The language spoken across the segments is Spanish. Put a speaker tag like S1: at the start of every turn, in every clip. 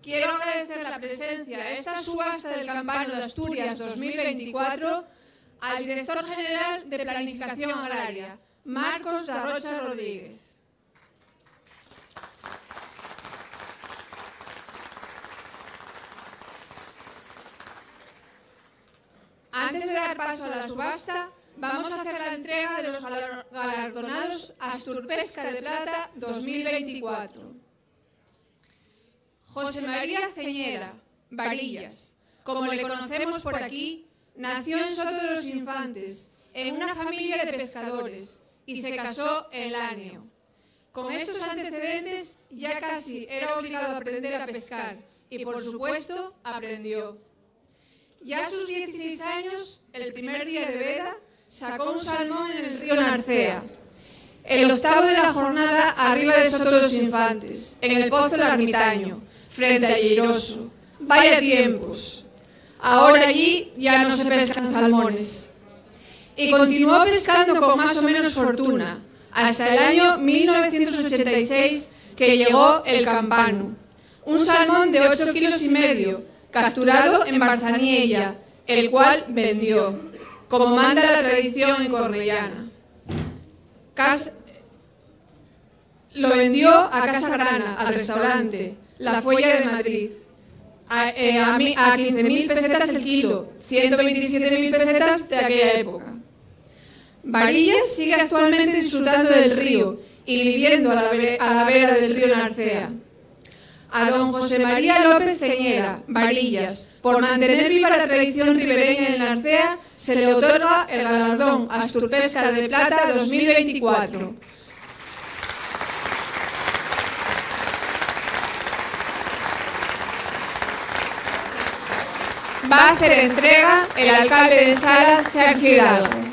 S1: quiero agradecer la presencia a esta subasta del Campano de Asturias 2024 al director general de Planificación Agraria, Marcos da Rocha Rodríguez. Antes de dar paso a la subasta, vamos a hacer la entrega de los galardonados Asturpesca de Plata 2024. José María Ceñera, Varillas, como le conocemos por aquí, nació en Soto de los Infantes, en una familia de pescadores, y se casó en Láneo. Con estos antecedentes ya casi era obligado a aprender a pescar, y por supuesto aprendió. Ya a sus 16 años, el primer día de veda, sacó un salmón en el río Narcea. El octavo de la jornada arriba de Soto de los Infantes, en el Pozo del Ermitaño, frente a Lleiroso. Vaya tiempos. Ahora allí ya no se pescan salmones. Y continuó pescando con más o menos fortuna, hasta el año 1986, que llegó el Campano. Un salmón de 8,5 kilos, capturado en Barzaniella, el cual vendió, como manda la tradición en Cornellana. Lo vendió a Casa Grana, al restaurante La Fuella de Madrid, a 15.000 pesetas el kilo, 127.000 pesetas de aquella época. Varillas sigue actualmente disfrutando del río y viviendo a la vera del río Narcea. A don José María López Ceñera, Varillas, por mantener viva la tradición ribereña del Narcea, se le otorga el galardón Asturpesca de Plata 2024. Va a hacer entrega el alcalde de Salas, Sergio Hidalgo.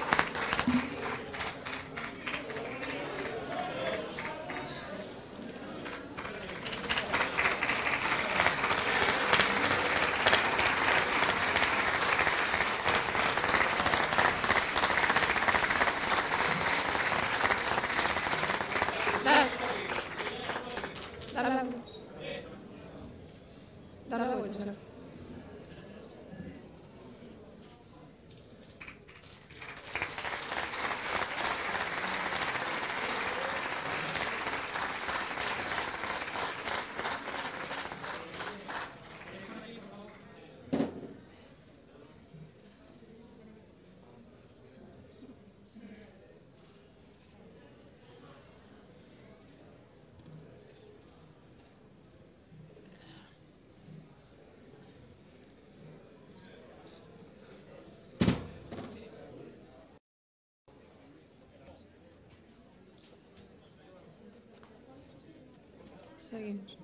S1: Seguimos.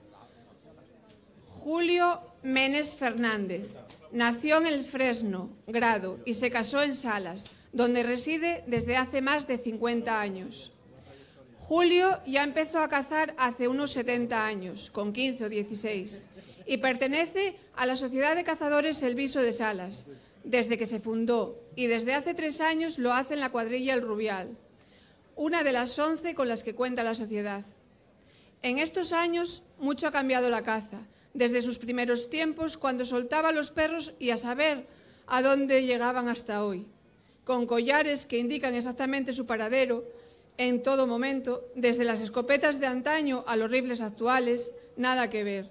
S1: Julio Menes Fernández nació en El Fresno, Grado, y se casó en Salas, donde reside desde hace más de 50 años. Julio ya empezó a cazar hace unos 70 años, con 15 o 16, y pertenece a la Sociedad de Cazadores El Viso de Salas, desde que se fundó, y desde hace 3 años lo hace en la cuadrilla El Rubial, una de las 11 con las que cuenta la sociedad. En estos años mucho ha cambiado la caza, desde sus primeros tiempos cuando soltaba a los perros y a saber a dónde llegaban hasta hoy, con collares que indican exactamente su paradero en todo momento, desde las escopetas de antaño a los rifles actuales, nada que ver.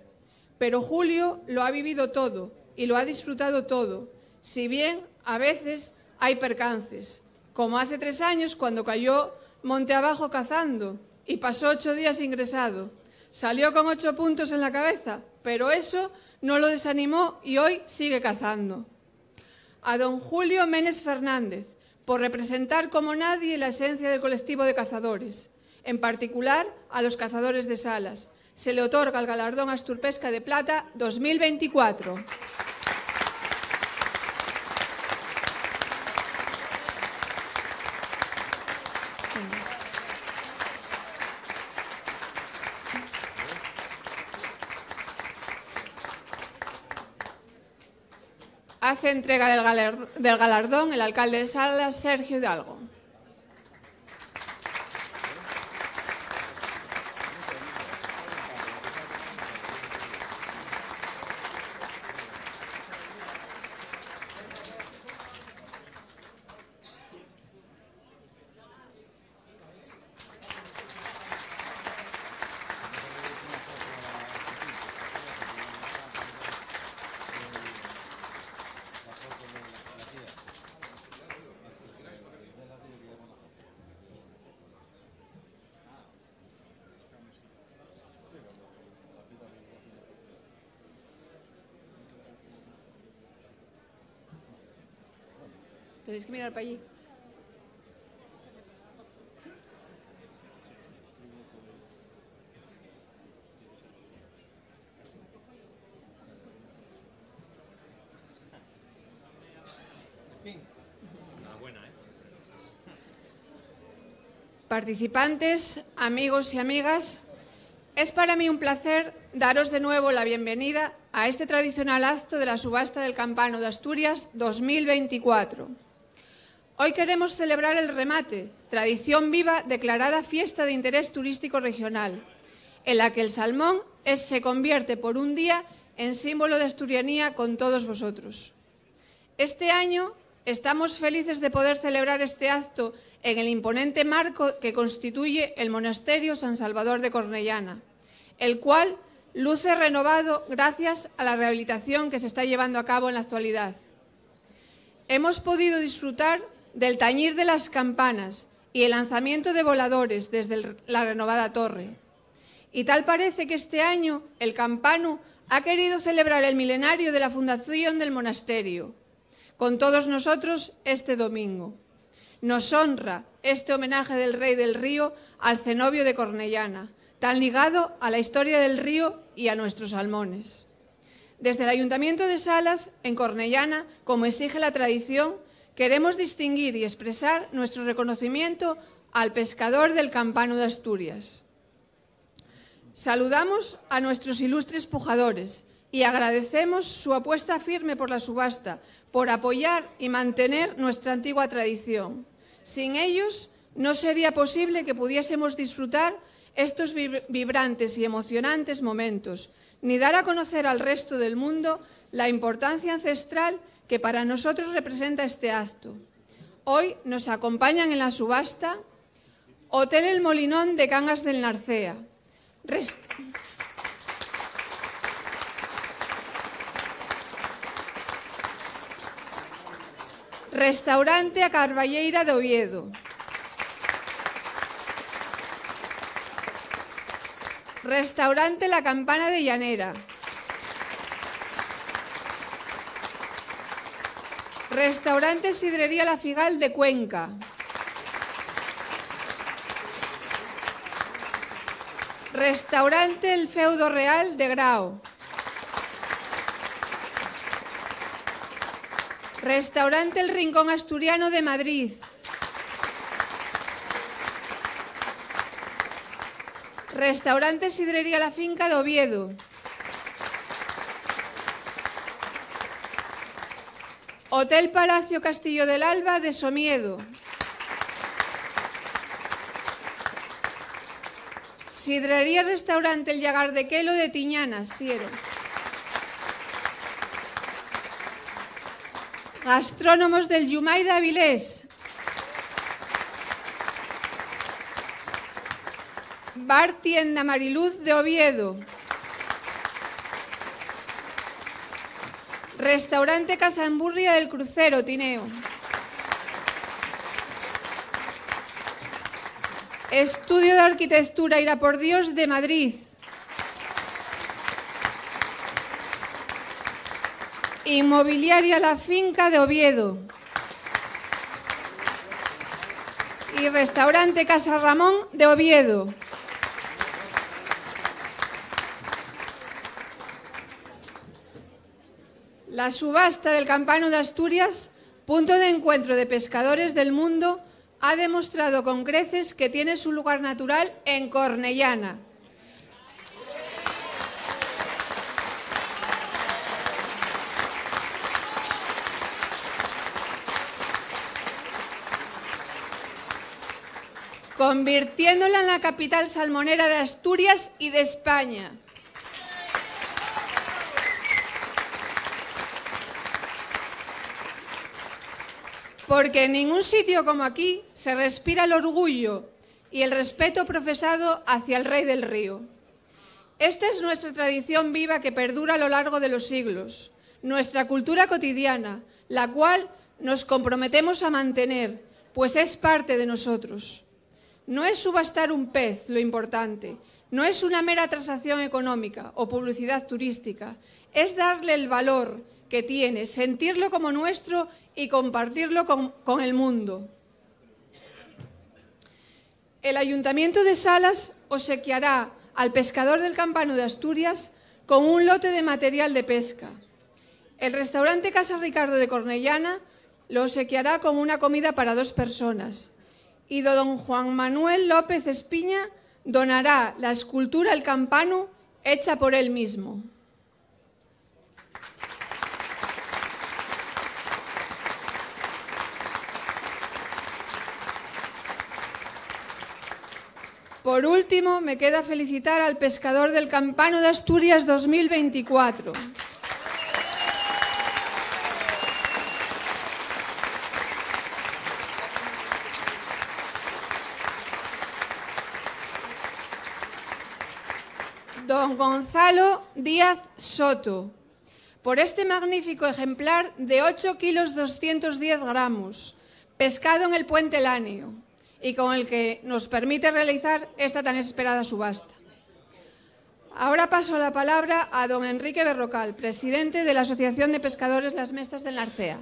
S1: Pero Julio lo ha vivido todo y lo ha disfrutado todo, si bien a veces hay percances, como hace 3 años cuando cayó monte abajo cazando y pasó 8 días ingresado. Salió con 8 puntos en la cabeza, pero eso no lo desanimó y hoy sigue cazando. A don Julio Menes Fernández, por representar como nadie la esencia del colectivo de cazadores, en particular a los cazadores de Salas, se le otorga el galardón Asturpesca de Plata 2024. Hace entrega del galardón el alcalde de Salas, Sergio Hidalgo. Tenéis que mirar para allí. Participantes, amigos y amigas, es para mí un placer daros de nuevo la bienvenida a este tradicional acto de la subasta del Campano de Asturias 2024. Hoy queremos celebrar el remate, tradición viva declarada fiesta de interés turístico regional, en la que el salmón se convierte por un día en símbolo de asturianía con todos vosotros. Este año estamos felices de poder celebrar este acto en el imponente marco que constituye el Monasterio San Salvador de Cornellana, el cual luce renovado gracias a la rehabilitación que se está llevando a cabo en la actualidad. Hemos podido disfrutar del tañir de las campanas y el lanzamiento de voladores desde la renovada torre. Y tal parece que este año el Campano ha querido celebrar el milenario de la fundación del monasterio, con todos nosotros este domingo. Nos honra este homenaje del Rey del Río al cenobio de Cornellana, tan ligado a la historia del río y a nuestros salmones. Desde el Ayuntamiento de Salas, en Cornellana, como exige la tradición, queremos distinguir y expresar nuestro reconocimiento al pescador del Campano de Asturias. Saludamos a nuestros ilustres pujadores y agradecemos su apuesta firme por la subasta, por apoyar y mantener nuestra antigua tradición. Sin ellos, no sería posible que pudiésemos disfrutar estos vibrantes y emocionantes momentos, ni dar a conocer al resto del mundo la importancia ancestral que para nosotros representa este acto. Hoy nos acompañan en la subasta Hotel El Molinón de Cangas del Narcea, Restaurante A Carballeira de Oviedo, Restaurante La Campana de Llanera, Restaurante Sidrería La Figal de Cuenca, Restaurante El Feudo Real de Grao, Restaurante El Rincón Asturiano de Madrid, Restaurante Sidrería La Finca de Oviedo, Hotel Palacio Castillo del Alba de Somiedo, Sidrería Restaurante El Llagar de Quelo de Tiñana, Siero, Gastrónomos del Yumay de Avilés, Bar Tienda Mariluz de Oviedo, Restaurante Casa Emburria del Crucero, Tineo, Estudio de Arquitectura Ira por Dios de Madrid, Inmobiliaria La Finca de Oviedo y Restaurante Casa Ramón de Oviedo. La subasta del Campano de Asturias, punto de encuentro de pescadores del mundo, ha demostrado con creces que tiene su lugar natural en Cornellana. Convirtiéndola en la capital salmonera de Asturias y de España. Porque en ningún sitio como aquí se respira el orgullo y el respeto profesado hacia el Rey del Río. Esta es nuestra tradición viva que perdura a lo largo de los siglos, nuestra cultura cotidiana, la cual nos comprometemos a mantener, pues es parte de nosotros. No es subastar un pez lo importante, no es una mera transacción económica o publicidad turística, es darle el valor que tiene, sentirlo como nuestro y compartirlo con el mundo. El Ayuntamiento de Salas obsequiará al pescador del Campano de Asturias con un lote de material de pesca. El restaurante Casa Ricardo de Cornellana lo obsequiará con una comida para 2 personas. Y don Juan Manuel López Espiña donará la escultura El Campano hecha por él mismo. Por último, me queda felicitar al pescador del Campano de Asturias 2024. Don Gonzalo Díaz Soto, por este magnífico ejemplar de 8 kilos 210 gramos, pescado en el Puente Láneo, y con el que nos permite realizar esta tan esperada subasta. Ahora paso la palabra a don Enrique Berrocal, presidente de la Asociación de Pescadores Las Mestas del Narcea.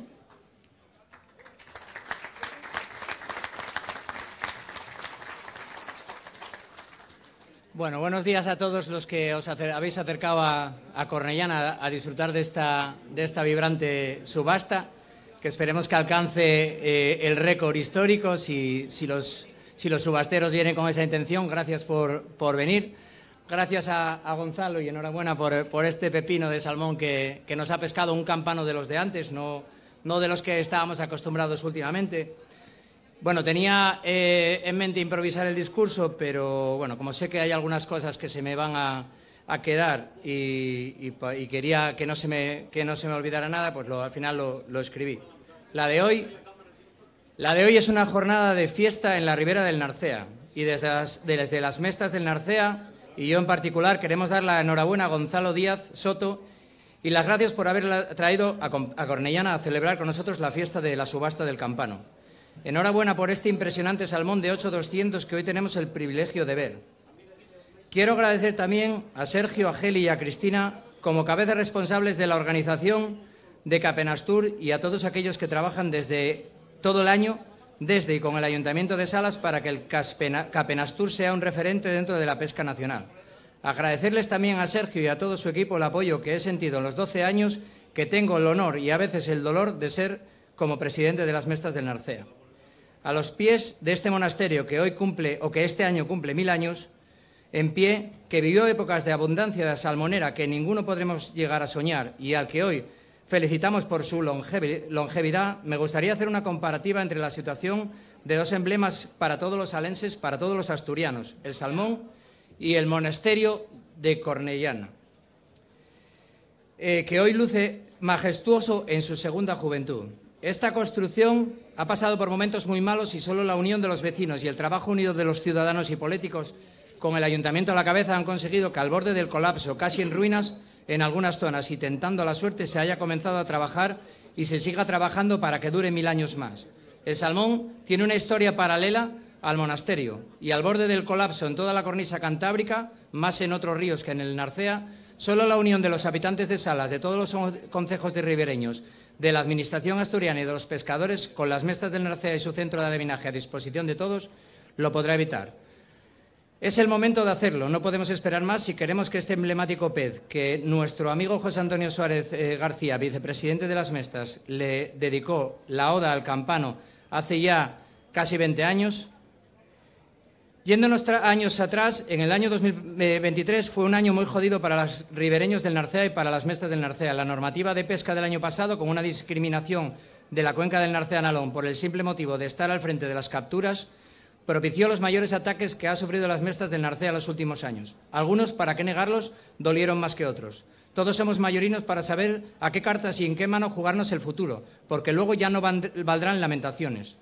S2: Bueno, buenos días a todos los que os habéis acercado a Cornellana a disfrutar de esta vibrante subasta, que esperemos que alcance el récord histórico si los subasteros vienen con esa intención. Gracias por venir. Gracias a Gonzalo y enhorabuena por este pepino de salmón que nos ha pescado un campano de los de antes, no de los que estábamos acostumbrados últimamente. Bueno, tenía en mente improvisar el discurso, pero bueno, como sé que hay algunas cosas que se me van a quedar y quería que no se me olvidara nada, pues al final lo escribí. La de hoy es una jornada de fiesta en la ribera del Narcea, y desde las Mestas del Narcea, y yo en particular, queremos dar la enhorabuena a Gonzalo Díaz Soto y las gracias por haberla traído a Cornellana a celebrar con nosotros la fiesta de la subasta del Campano. Enhorabuena por este impresionante salmón de 8.200 que hoy tenemos el privilegio de ver. Quiero agradecer también a Sergio, a Geli y a Cristina como cabezas responsables de la organización de Capenastur y a todos aquellos que trabajan desde todo el año, desde y con el Ayuntamiento de Salas, para que el Capenastur sea un referente dentro de la pesca nacional. Agradecerles también a Sergio y a todo su equipo el apoyo que he sentido en los 12 años que tengo el honor y a veces el dolor de ser como presidente de las Mestas del Narcea. A los pies de este monasterio que este año cumple 1000 años, en pie, que vivió épocas de abundancia de salmonera que ninguno podremos llegar a soñar y al que hoy felicitamos por su longevidad, me gustaría hacer una comparativa entre la situación de 2 emblemas para todos los salenses, para todos los asturianos, el salmón y el monasterio de Cornellana, que hoy luce majestuoso en su segunda juventud. Esta construcción ha pasado por momentos muy malos y solo la unión de los vecinos y el trabajo unido de los ciudadanos y políticos, con el ayuntamiento a la cabeza, han conseguido que al borde del colapso, casi en ruinas en algunas zonas y tentando la suerte, se haya comenzado a trabajar y se siga trabajando para que dure 1000 años más. El salmón tiene una historia paralela al monasterio y al borde del colapso en toda la cornisa cantábrica, más en otros ríos que en el Narcea, solo la unión de los habitantes de Salas, de todos los concejos de ribereños, de la Administración asturiana y de los pescadores, con las Mestas del Narcea y su centro de alevinaje a disposición de todos, lo podrá evitar. Es el momento de hacerlo, no podemos esperar más si queremos que este emblemático pez, que nuestro amigo José Antonio Suárez García, vicepresidente de las Mestas, le dedicó la oda al campano hace ya casi 20 años. Yéndonos años atrás, en el año 2023 fue un año muy jodido para los ribereños del Narcea y para las Mestas del Narcea. La normativa de pesca del año pasado, con una discriminación de la cuenca del Narcea-Nalón por el simple motivo de estar al frente de las capturas, propició los mayores ataques que ha sufrido las Mestas del Narcea en los últimos años. Algunos, para qué negarlos, dolieron más que otros. Todos somos mayorinos para saber a qué cartas y en qué mano jugarnos el futuro, porque luego ya no valdrán lamentaciones.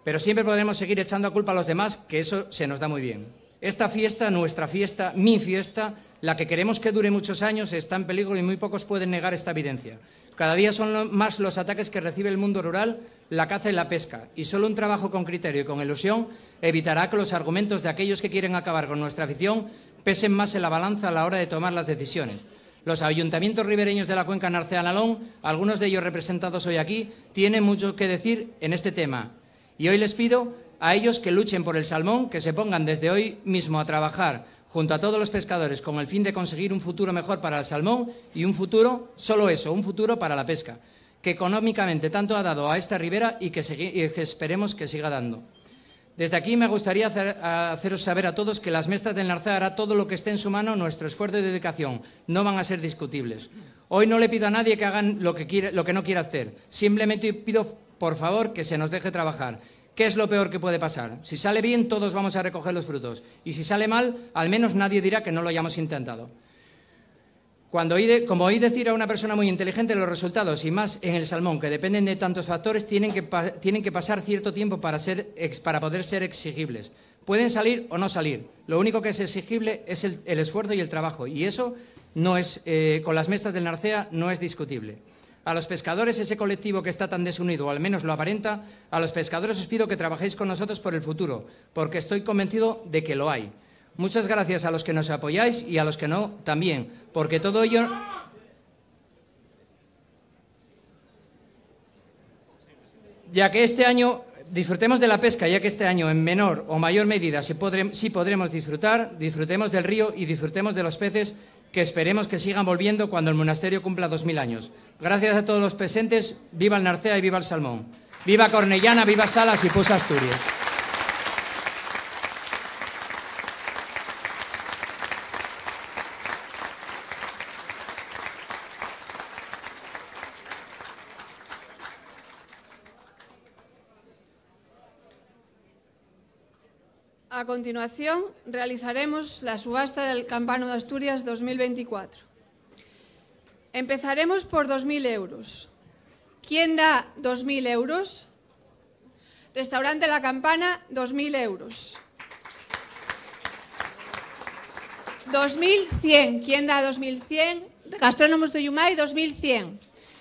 S2: Pero siempre podremos seguir echando a culpa a los demás, que eso se nos da muy bien. Esta fiesta, nuestra fiesta, mi fiesta, la que queremos que dure muchos años, está en peligro y muy pocos pueden negar esta evidencia. Cada día son más los ataques que recibe el mundo rural, la caza y la pesca, y solo un trabajo con criterio y con ilusión evitará que los argumentos de aquellos que quieren acabar con nuestra afición pesen más en la balanza a la hora de tomar las decisiones. Los ayuntamientos ribereños de la cuenca Narcea-Nalón, algunos de ellos representados hoy aquí, tienen mucho que decir en este tema. Y hoy les pido a ellos que luchen por el salmón, que se pongan desde hoy mismo a trabajar junto a todos los pescadores con el fin de conseguir un futuro mejor para el salmón y un futuro, solo eso, un futuro para la pesca, que económicamente tanto ha dado a esta ribera y que esperemos que siga dando. Desde aquí me gustaría haceros saber a todos que las Mestas del Narcea hará todo lo que esté en su mano. Nuestro esfuerzo y dedicación no van a ser discutibles. Hoy no le pido a nadie que hagan lo que no quiera hacer. Simplemente pido, por favor, que se nos deje trabajar. ¿Qué es lo peor que puede pasar? Si sale bien, todos vamos a recoger los frutos. Y si sale mal, al menos nadie dirá que no lo hayamos intentado. Como oí decir a una persona muy inteligente, los resultados, y más en el salmón, que dependen de tantos factores, tienen que pasar cierto tiempo para poder ser exigibles. Pueden salir o no salir. Lo único que es exigible es el esfuerzo y el trabajo. Y eso no es, con las Mestas del Narcea no es discutible. A los pescadores, ese colectivo que está tan desunido, o al menos lo aparenta, a los pescadores os pido que trabajéis con nosotros por el futuro, porque estoy convencido de que lo hay. Muchas gracias a los que nos apoyáis y a los que no también, porque todo ello... Ya que este año disfrutemos de la pesca, ya que este año en menor o mayor medida sí podremos disfrutar, disfrutemos del río y disfrutemos de los peces que esperemos que sigan volviendo cuando el monasterio cumpla 2000 años. Gracias a todos los presentes, viva el Narcea y viva el salmón. Viva Cornellana, viva Salas y Pusa Asturias.
S1: A continuación, realizaremos la subasta del Campano de Asturias 2024. Empezaremos por 2.000 euros. ¿Quién da 2.000 euros? Restaurante La Campana, 2.000 euros. 2.100. ¿Quién da 2.100? Gastrónomos de Yumay, 2.100.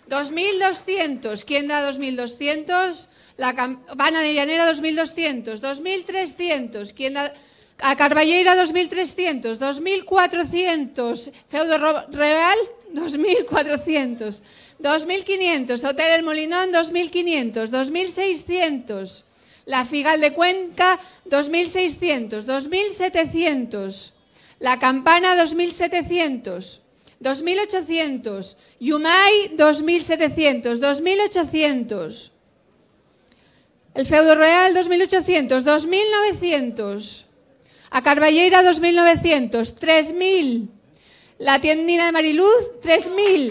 S1: 2.200. ¿Quién da 2.200? La Campana de Llanera, 2.200. 2.300. ¿Quién da? A Carballeira, 2.300. 2.400. Feudo Real, 2.400. 2.500. Hotel El Molinón, 2.500. 2.600. La Figal de Cuenca, 2.600. 2.700. La Campana, 2.700. 2.800. Yumay, 2.700. 2.800. El Feudo Real, 2.800. 2.900. A Carballeira, 2.900. 3.000. La Tiendina de Mariluz, 3.000.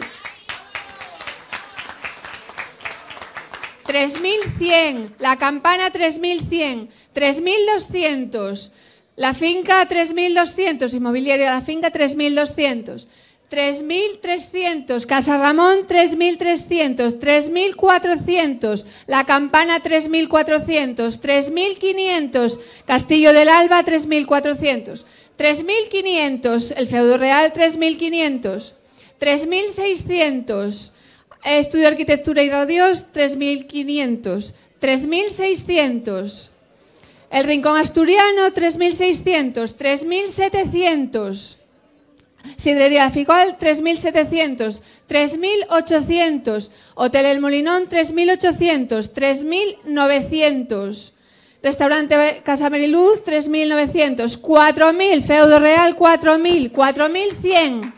S1: 3.100. La Campana, 3.100. 3.200. La Finca, 3.200. Inmobiliaria La Finca, 3.200. 3.300. Casa Ramón, 3.300. 3.400. La Campana, 3.400. 3.500. Castillo del Alba, 3.400. 3.500. El Feudo Real, 3.500. 3.600. Estudio de Arquitectura y Radios, 3.500. 3.600. El Rincón Asturiano, 3.600. 3.700. Sidrería Figal, 3.700. 3.800. Hotel El Molinón, 3.800. 3.900. Restaurante Casa Mariluz, 3.900. 4.000. Feudo Real, 4.000. 4.100.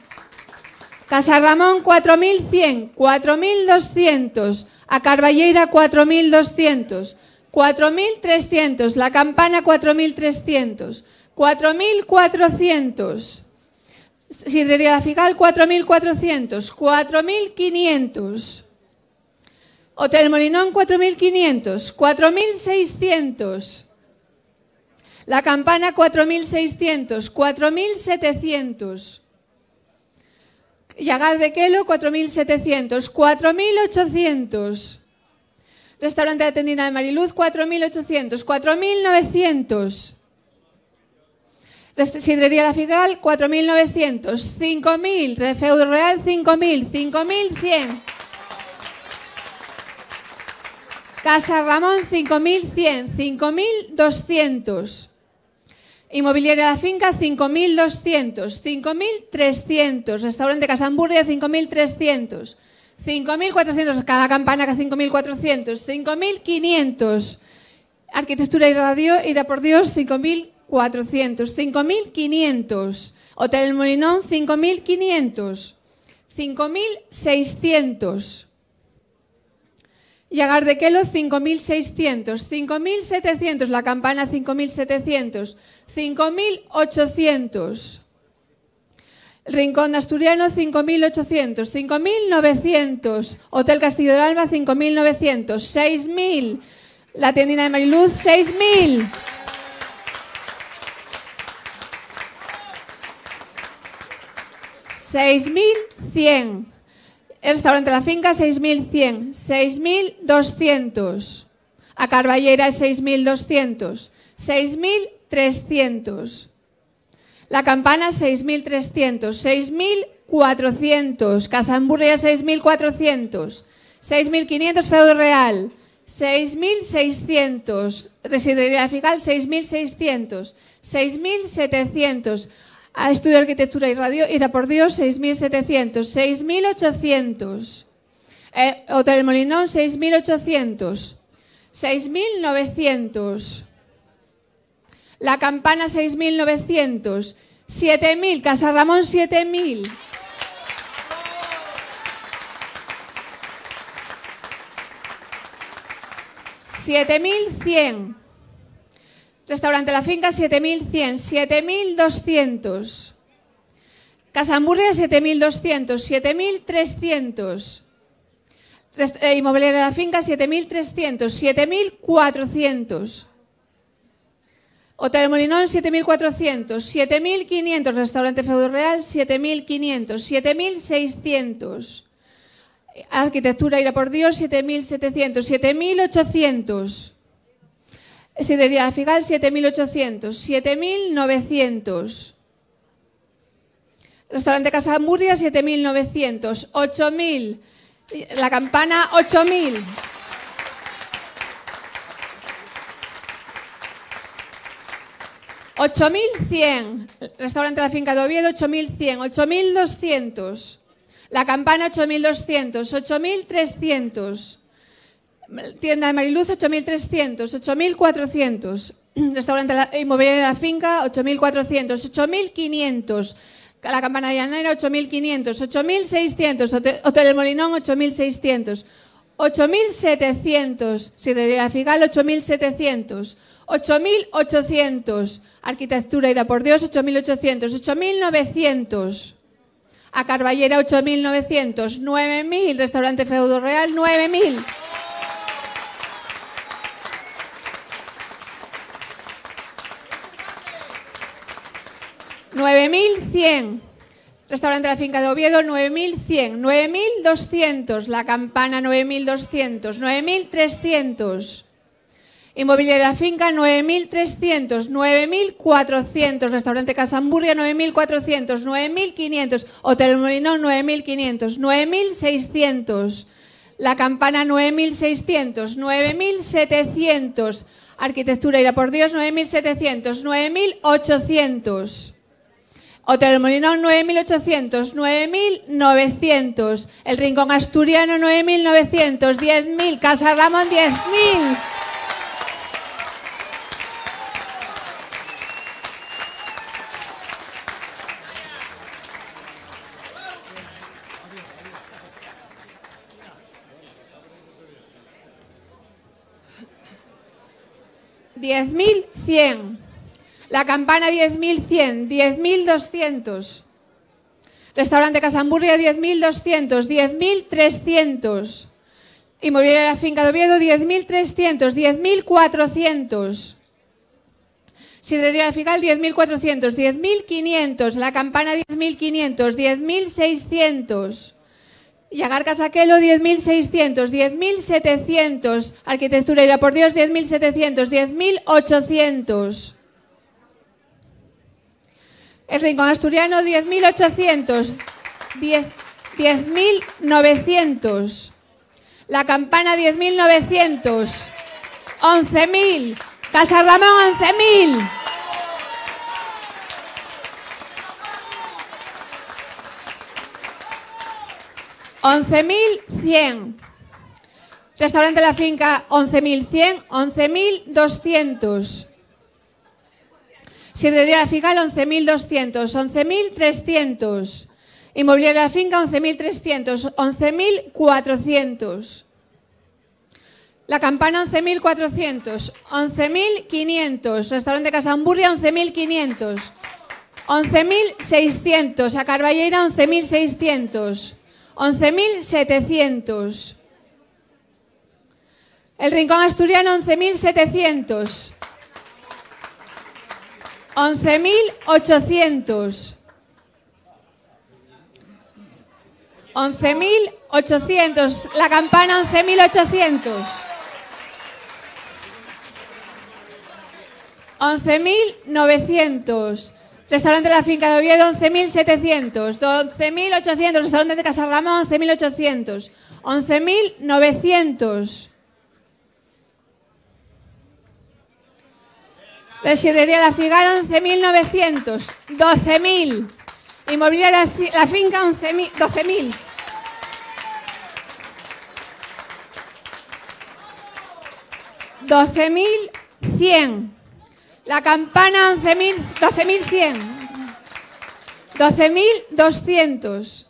S1: Casa Ramón, 4.100. 4.200. A Carballeira, 4.200. 4.300. La Campana, 4.300. 4.400. Sidrería La Figal, 4.400. 4.500. Hotel Molinón, 4.500. 4.600. La Campana, 4.600. 4.700. Llagar de Quelo, 4.700. 4.800. Restaurante de Tendina de Mariluz, 4.800. 4.900. Sidrería La Figal, 4.900. 5.000. Feudo Real, 5.000. 5.100. Casa Ramón, 5.100. 5.200. Inmobiliaria La Finca, 5.200. 5.300. Restaurante Casamburria, 5.300. 5.400. Cada campana, 5.400. 5.500. Arquitectura y Radio, Ira por Dios, 5.400. 5.500. Hotel El Molinón, 5.500. 5.600. Llagar de Quelo, 5.600. 5.700. La Campana, 5.700. 5.800. Rincón Asturiano, 5.800. 5.900. Hotel Castillo del Alma, 5.900. 6.000. La Tiendina de Mariluz, 6.000. 6.100. El restaurante La Finca, 6.100. 6.200. A Carballera, 6.200. 6.300. La Campana, 6.300. 6.400. Casamburria, 6.400. 6.500. Feudo Real. 6.600. Residencia Fical, 6.600. 6.700. A Estudio de Arquitectura y Radio, Ira por Dios, 6.700. 6.800. Hotel Molinón, 6.800. 6.900. La Campana, 6.900. 7.000. Casa Ramón, 7.000. 7.100. Restaurante La Finca, 7.100. 7.200. Casamburria, 7.200. 7.300. Inmobiliaria La Finca, 7.300. 7.400. Hotel Molinón, 7.400. 7.500. Restaurante Feudo Real, 7.500. 7.600. Arquitectura Ira por Dios, 7.700. 7.800. Sidería La Figal, 7.800. 7.900. Restaurante Casamburria, 7.900. 8.000. La Campana, 8.000. 8.100. Restaurante La Finca de Oviedo, 8.100. 8.200. La Campana, 8.200. 8.300. Tienda de Mariluz, 8.300. 8.400. Restaurante Inmobiliaria La Finca, 8.400. 8.500. La Campana Llanera, 8.500. 8.600. Hotel El Molinón, 8.600. 8.700. Sidería La Figal, 8.700. 8.800. Arquitectura Ira por Dios, 8.800. 8.900. A Carballera, 8.900. 9.000. Restaurante Feudo Real, 9.000. 9.100. Restaurante La Finca de Oviedo, 9.100. 9.200. La Campana, 9.200. 9.300. Inmobiliaria La Finca, 9.300. 9.400. Restaurante Casamburria, 9.400. 9.500. Hotel Molinón, 9.500. 9.600. La Campana, 9.600. 9.700. Arquitectura Ira por Dios, 9.700. 9.800. Hotel Molinón, 9.800. 9.900. El Rincón Asturiano, 9.900. 10.000. Casa Ramón, 10.000. $10.100. La Campana, 10.100. 10.200. Restaurante Casamburria, 10.200. 10.300. Inmobiliaria La Finca de Oviedo, 10.300. 10.400. Sidrería La Figal, 10.400. 10.500. La Campana, 10.500. 10.600. Llagar Casaquelo, 10.600. 10.700. Arquitectura Ira por Dios, 10.700. 10.800. El Rincón Asturiano, 10.800. 10.900. La Campana, 10.900. 11.000. Casa Ramón, 11.000. 11.100. Restaurante La Finca, 11.100, 11.200. Sidrería La Figal, 11.200, 11.300. Inmobiliaria La Finca, 11.300, 11.400. La Campana, 11.400, 11.500. Restaurante Casa Hamburria, 11.500, 11.600. A Carballeira, 11.600, 11.700. El Rincón Asturiano, 11.700, 11.800, 11.800. La Campana, 11.800, 11.900. Restaurante La Finca de Oviedo, 11.700, 12.800. Restaurante de Casa Ramón, 11.800, 11.900. Residería La Figal, 11.900, 12.000. Inmobiliaria La Finca, 12.000. $12.100. La Campana, 12.100. 12.200.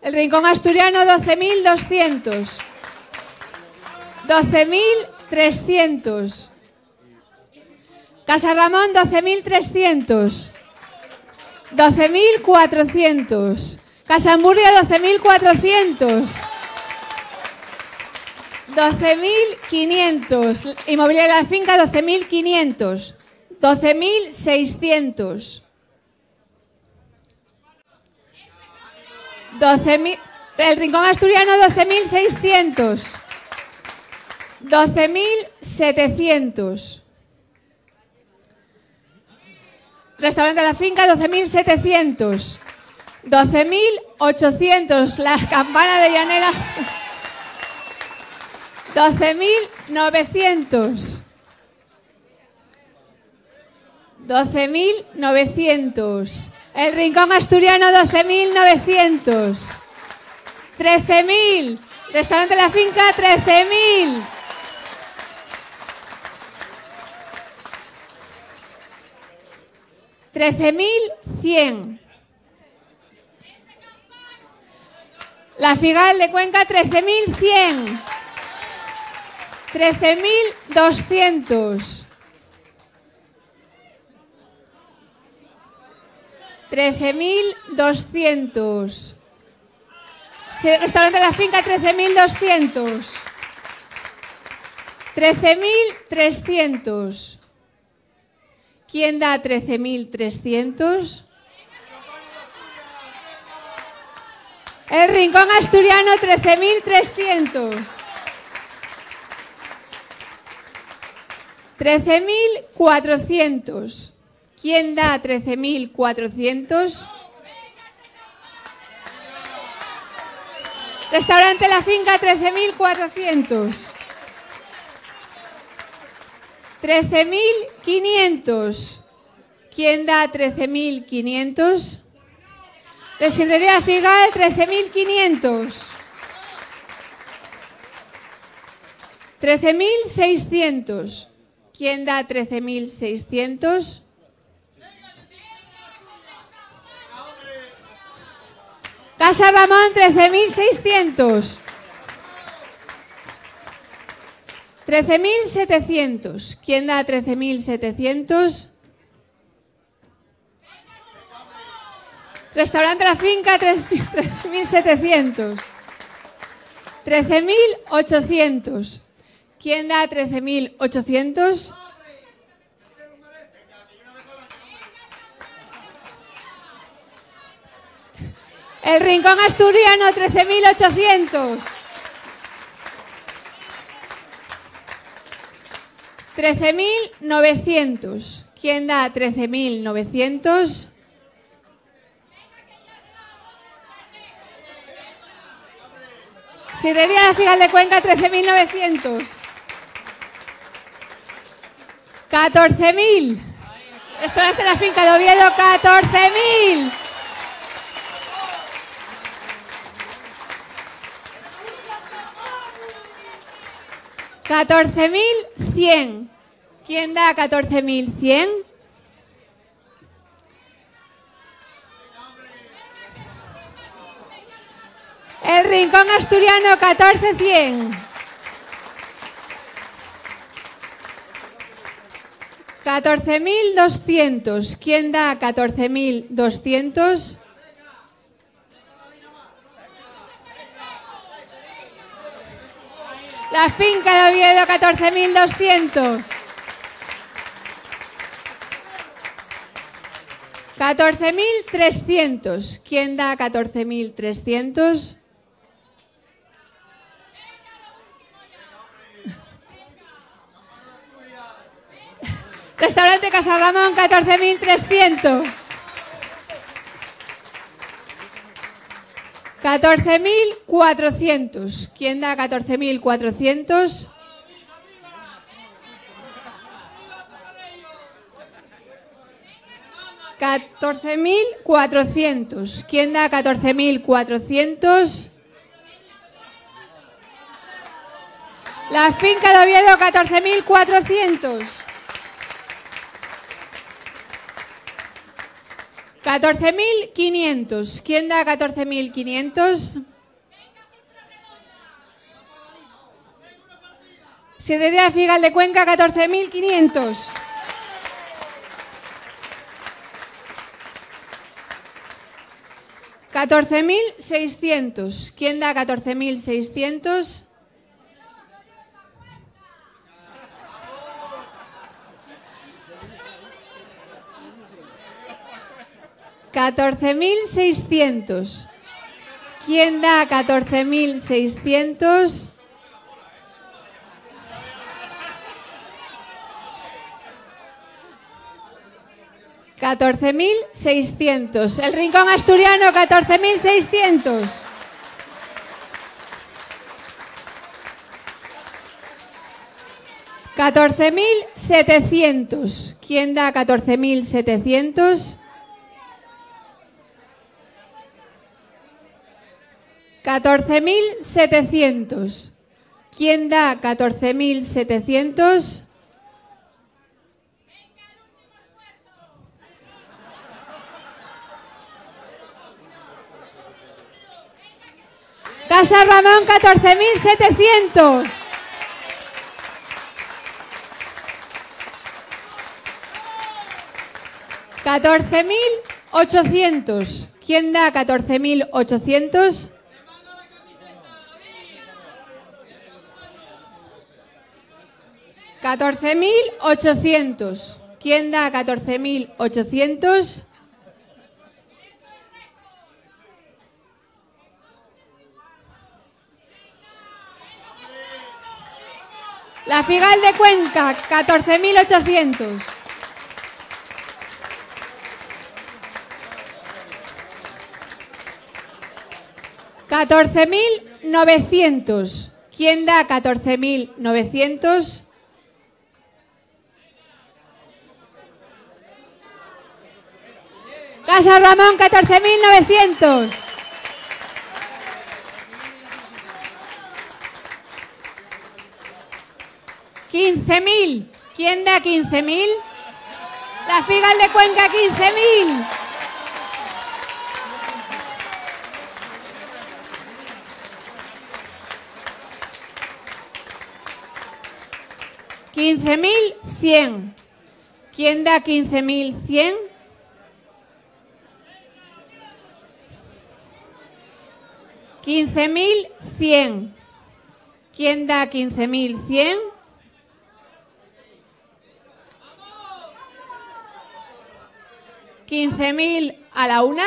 S1: El Rincón Asturiano, 12.200. 12.300. Casa Ramón, 12.300. 12.400. Casa Hamburria, 12.400. 12.500. Inmobiliaria La Finca, 12.500. 12.600. 12.000. El Rincón Asturiano, 12.600. 12.700. Restaurante La Finca, 12.700. 12.800. La Campana de Llanera, 12.900. 12.900. El Rincón Asturiano, 12.900. 13.000. Restaurante La Finca, 13.000. 13.100. La Figal de Cuenca, 13.100. 13.200. 13.200. Restaurante La Finca, 13.200. 13.300. ¿Quién da 13.300? El Rincón Asturiano, 13.300. 13.400. ¿Quién da 13.400? Restaurante La Finca, 13.400. 13.500. ¿Quién da 13.500? Residería La Figal, 13.500. 13.600. ¿Quién da 13.600? Casa Ramón, 13.600. 13.700. ¿Quién da 13.700? Restaurante La Finca, 13.700. 13.800. ¿Quién da 13.800? El Rincón Asturiano, 13.800. 13.900. ¿Quién da 13.900? Sidrería La Figal de Cuenca, 13.900. 14.000. Restaurante La Finca de Oviedo, 14.000. 14.100. ¿Quién da 14.100? El Rincón Asturiano, 14.100. 14.200. ¿Quién da 14.200? La Finca de Oviedo, 14.200. 14.300. ¿Quién da 14.300? Restaurante Casa Ramón, 14.300. 14.400. ¿Quién da 14.400? $14.400. ¿Quién da 14.400? La Finca de Oviedo, 14.400. 14.500. ¿Quién da 14.500? Sidrería Figal de Cuenca, 14.500. 14.600. ¿Quién da 14.600? $14.600. ¿Quién da 14.600? $14.600. El Rincón Asturiano, 14.600. $14.700. ¿Quién da 14.700? 14.700. ¿Quién da 14.700? Casa Ramón, 14.700. $14.800. ¿Quién da 14.800? $14.800. ¿Quién da 14.800? La Figal de Cuenca, 14.800. $14.900. ¿Quién da 14.900? Casa Ramón, 14.900. $15.000. ¿Quién da 15.000? La Figal de Cuenca, 15.000. $15.100. ¿Quién da 15.100? $15.100. ¿Quién da 15.100? $15.000 a la una.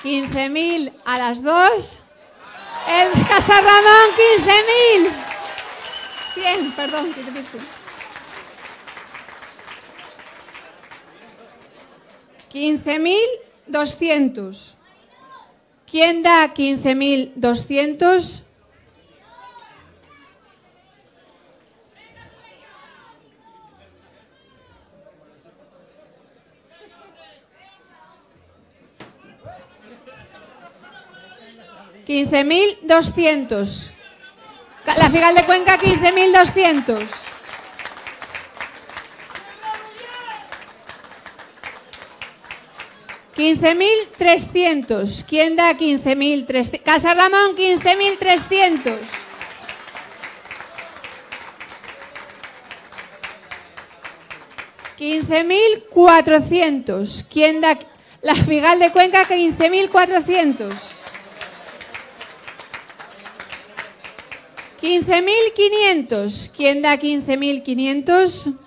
S1: $15.000 a las 2. El Casa Ramón, 15.000. 100, perdón, que te pido. $15.200. ¿Quién da 15.200? 15.200. La Figal de Cuenca, 15.200. 15.300. ¿Quién da 15.300? Casa Ramón, 15.300. 15.400. ¿Quién da? La Figal de Cuenca, 15.400. 15.500. ¿Quién da 15.500?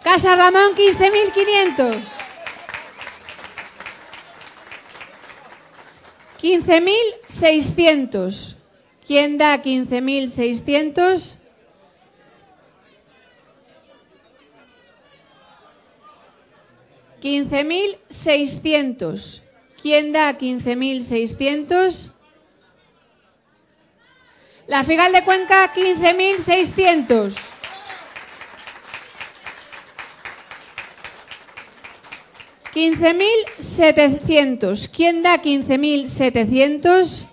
S1: Casa Ramón, 15.500. 15.600. ¿Quién da 15.600? 15.600. ¿Quién da 15.600? La Figal de Cuenca, 15.600. 15.700. ¿Quién da 15.700?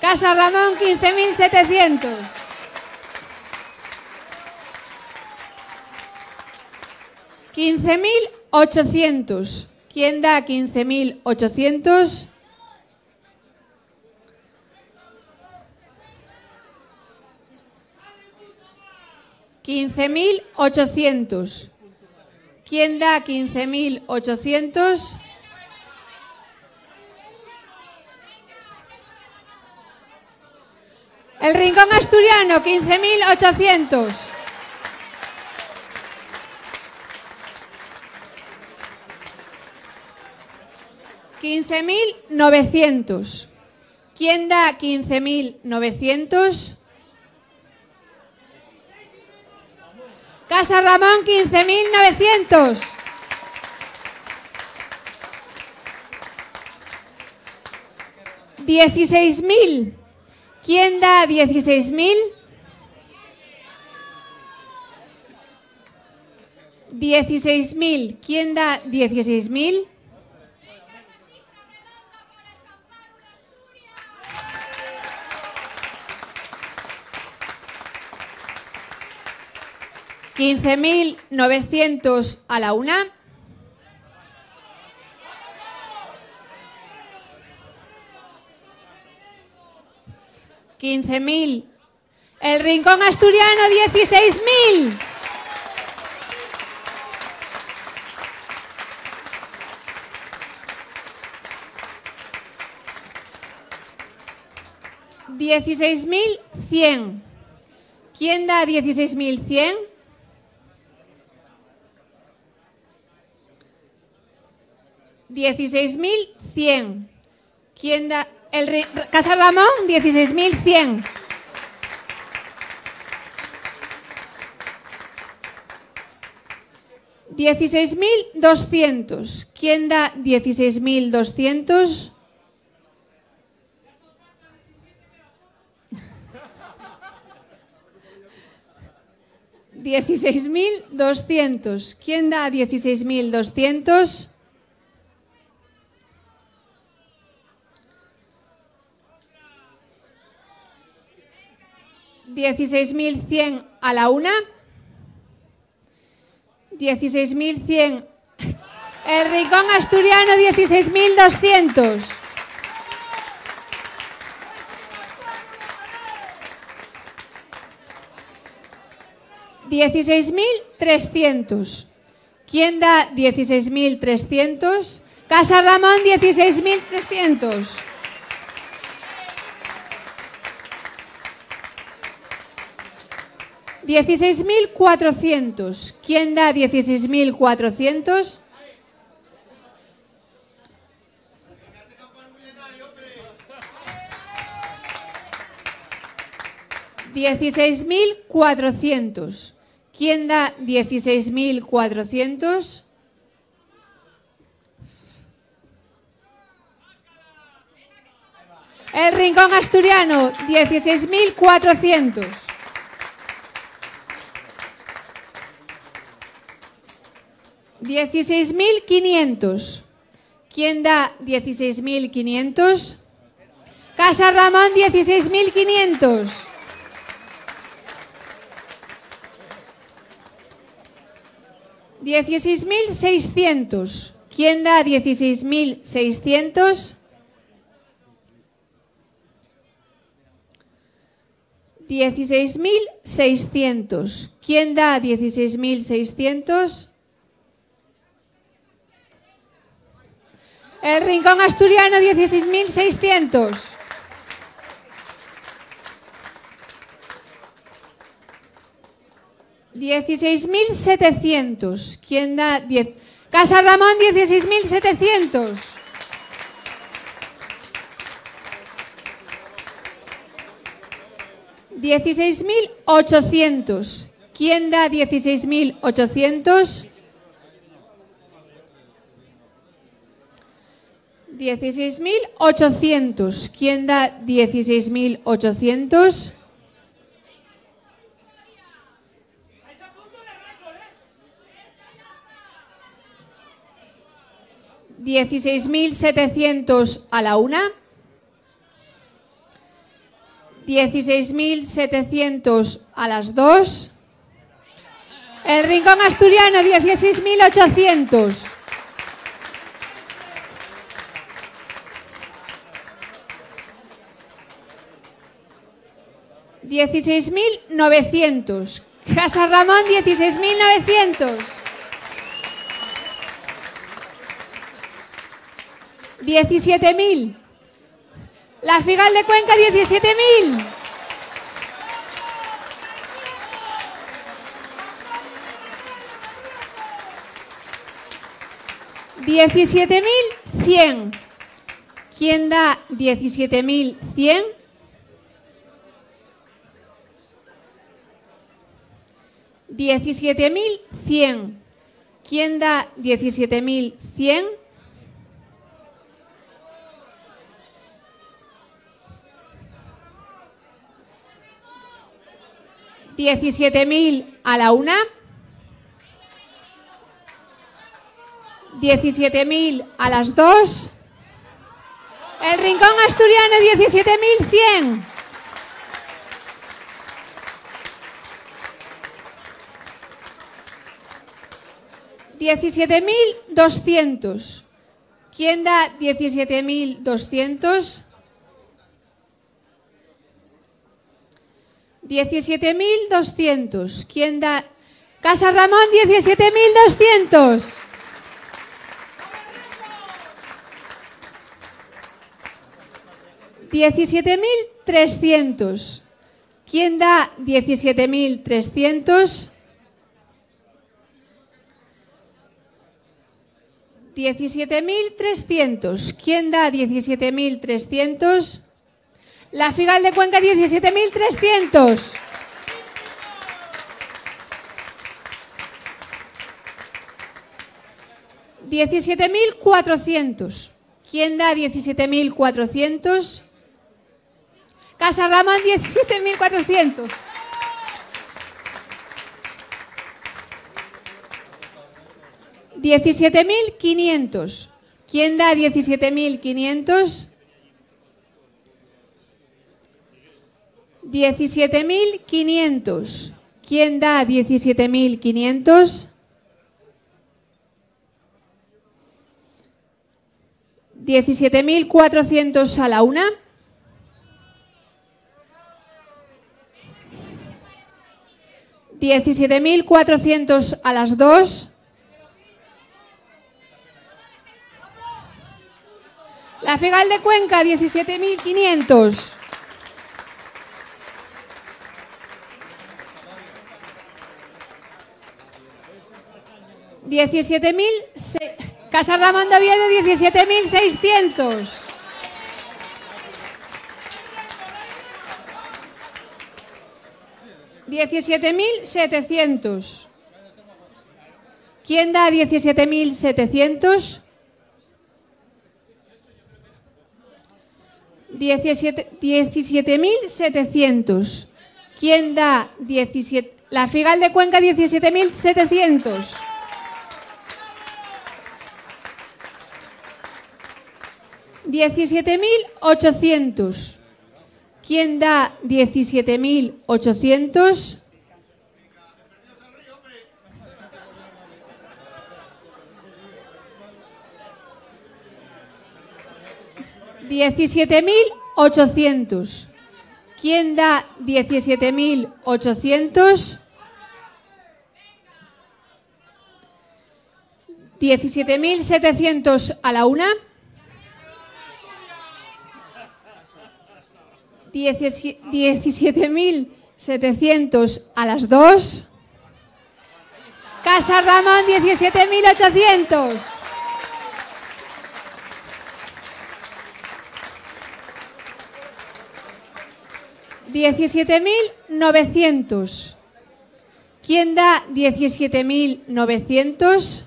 S1: Casa Ramón, 15.700. 15.800. ¿Quién da 15.800? 15.800. ¿Quién da 15.800? El Rincón Asturiano, 15.800. 15.900. ¿Quién da 15.900? Casa Ramón, 15.900. 16.000. ¿Quién da 16.000? 16.000. ¿Quién da 16.000? 15.900 a la una. 15.000. El Rincón Asturiano, 16.000. 16.100. ¿Quién da 16.100? 16.100. ¿Quién da? Casa Ramón, 16.100. 16.200. ¿Quién da 16.200? 16.200. ¿Quién da 16.200? 16.100 a la una. 16.100. El Rincón Asturiano, 16.200. 16.300. ¿Quién da 16.300? Casa Ramón, 16.300. 16.400. ¿Quién da 16.400? 16.400. ¿Quién da 16.400? El Rincón Asturiano, 16.400. 16.400. 16.500. ¿Quién da 16.500? Casa Ramón, 16.500. 16.600. ¿Quién da 16.600? 16.600. ¿Quién da 16.600? El Rincón Asturiano, 16.600. $16.700. ¿Quién da 10? Casa Ramón, 16.700. $16.800. ¿Quién da 16.800? 16.800. ¿Quién da 16.800? 16.700 a la una. 16.700 a las 2. El Rincón Asturiano, 16.800. $16.900. Casa Ramón, 16.900. 17.000. La Figal de Cuenca, 17.000. 17.100. ¿Quién da 17.100? 17.100. ¿Quién da 17.100? 17.000 a la una. 17.000 a las 2. El Rincón Asturiano, 17.100. 17.200. ¿Quién da 17.200? 17.200. ¿Quién da? Casa Ramón, 17.200. 17.300. ¿Quién da 17.300? 17.300. ¿Quién da 17.300? La Figal de Cuenca, 17.300. 17.400. ¿Quién da 17.400? Casa Ramón, 17.400. 17.500. ¿Quién da 17.500? 17.500. ¿Quién da 17.500? 17.400 a la una. 17.400 a las 2. La Figal de Cuenca, 17.500. 17.000. Casa Ramón de Oviedo, 17.600. 17.700. ¿Quién da 17.700? 17.700. ¿Quién da 17? La Figal de Cuenca, 17.700. 17.800. ¿Quién da 17.800? 17.800. ¿Quién da 17.800? 17.700 a la una. 17.700 a las dos. Casa Ramón, 17.800. $17.900. ¿Quién da 17.900?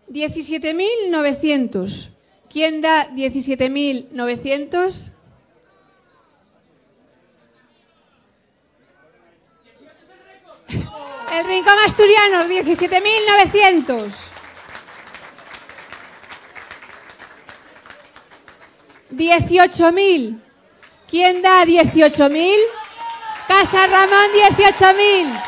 S1: 17.900. ¿Quién da 17.900? El Rincón Asturiano, 17.900. 18.000. ¿Quién da 18.000? Casa Ramón, 18.000.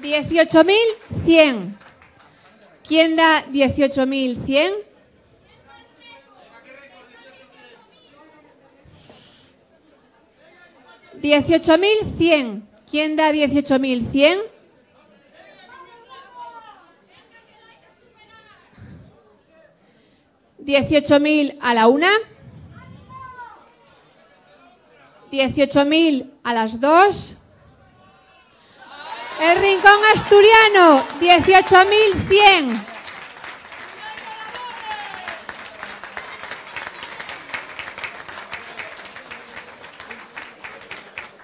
S1: $18.100. ¿Quién da 18.100? $18.100. ¿Quién da 18.100? $18.000 a la una. 18.000 a las dos. El Rincón Asturiano, 18.100.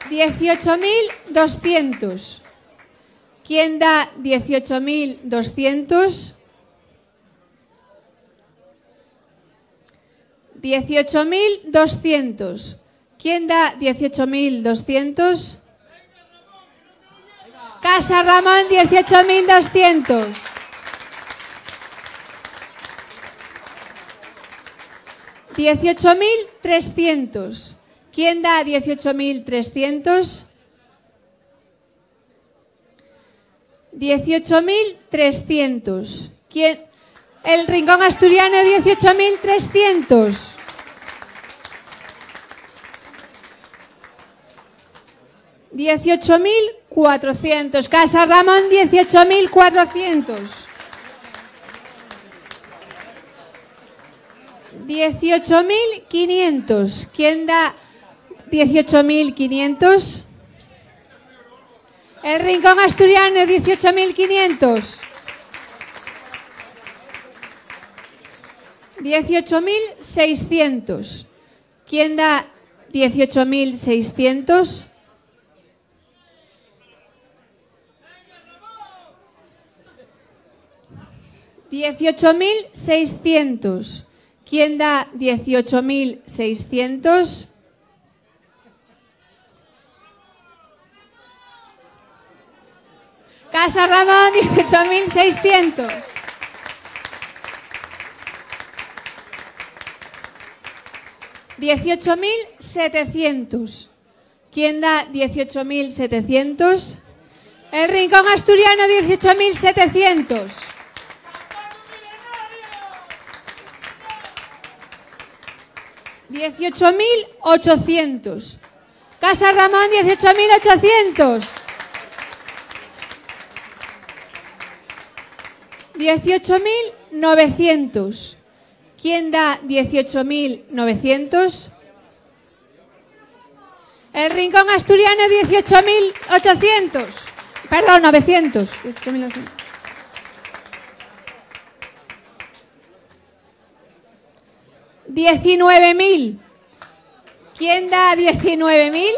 S1: $18.200. ¿Quién da 18.200? 18.200. ¿Quién da 18.200? Casa Ramón, 18.200. $18.300. ¿Quién da 18.300? 18.300. ¿Quién? El Rincón Asturiano, 18.300. $18.400. Casa Ramón, 18.400. 18.500. ¿Quién da 18.500? El Rincón Asturiano, 18.500. 18.600. ¿Quién da 18.600? 18.600. ¿Quién da 18.600? Casa Ramón, 18.600. $18.700. ¿Quién da 18.700? El Rincón Asturiano, 18.700. $18.800. Casa Ramón, 18.800. 18.900. ¿Quién da 18.900? El Rincón Asturiano, 18.800. Perdón, 900. 18.900. $19.000. ¿Quién da 19.000?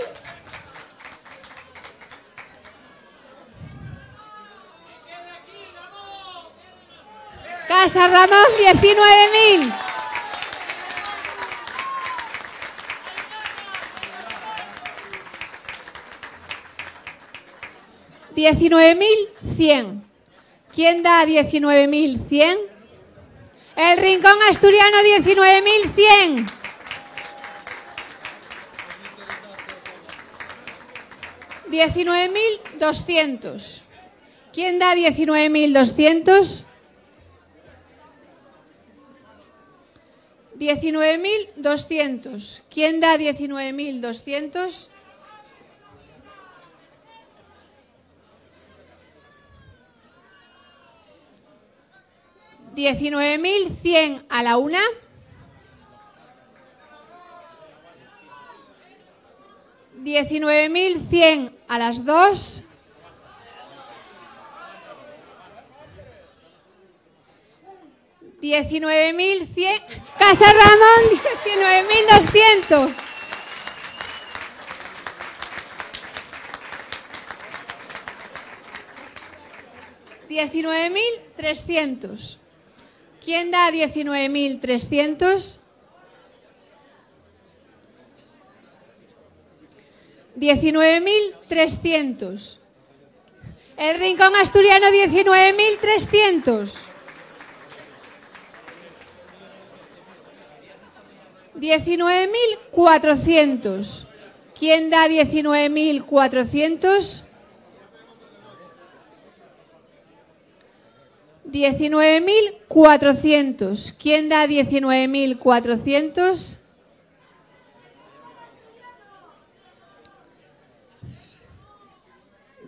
S1: Casa Ramón, 19.000. 19.100. ¿Quién da 19.100? El Rincón Asturiano, 19.100. $19.200. ¿Quién da 19.200? 19.200. ¿Quién da 19.200? 19.100 a la una. 19.100 a las 2. 19.100. Casa Ramón, 19.200. $19.300. ¿Quién da 19.300? 19.300. El Rincón Asturiano, 19.300. 19.400. ¿Quién da 19.400? 19.400. ¿Quién da 19.400?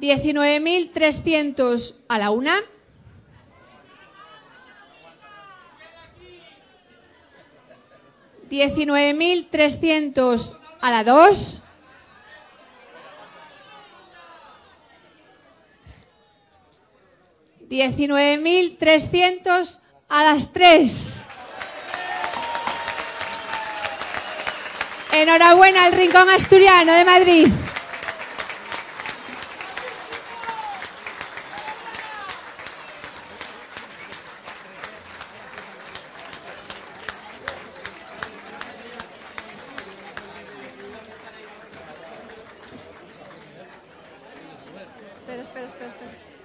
S1: 19.300 a la una. 19.300 a la 2. 19.300 a las 3. Enhorabuena al Rincón Asturiano de Madrid. Espera.